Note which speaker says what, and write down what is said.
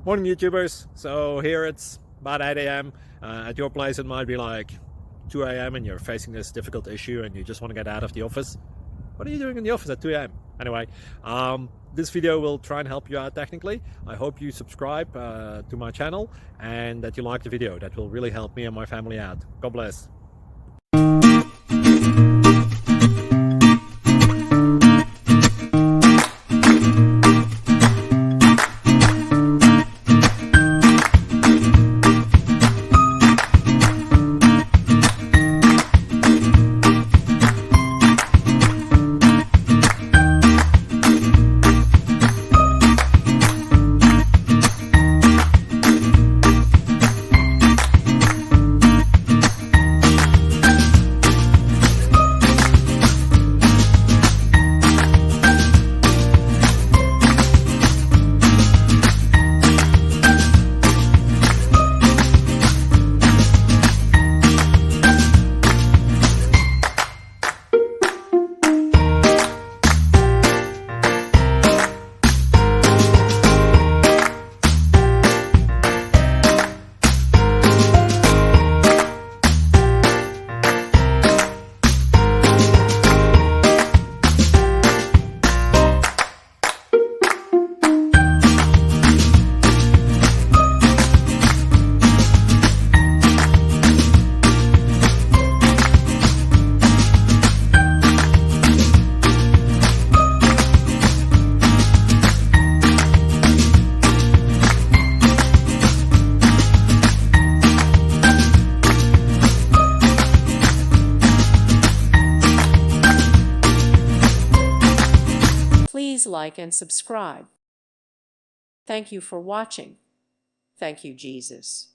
Speaker 1: Morning YouTubers. So here it's about 8 a.m. At your place it might be like 2 a.m. and you're facing this difficult issue and you just want to get out of the office. What are you doing in the office at 2 a.m.? Anyway, this video will try and help you out technically. I hope you subscribe to my channel and that you like the video. That will really help me and my family out. God bless.
Speaker 2: Please like and subscribe. Thank you for watching. Thank you, Jesus.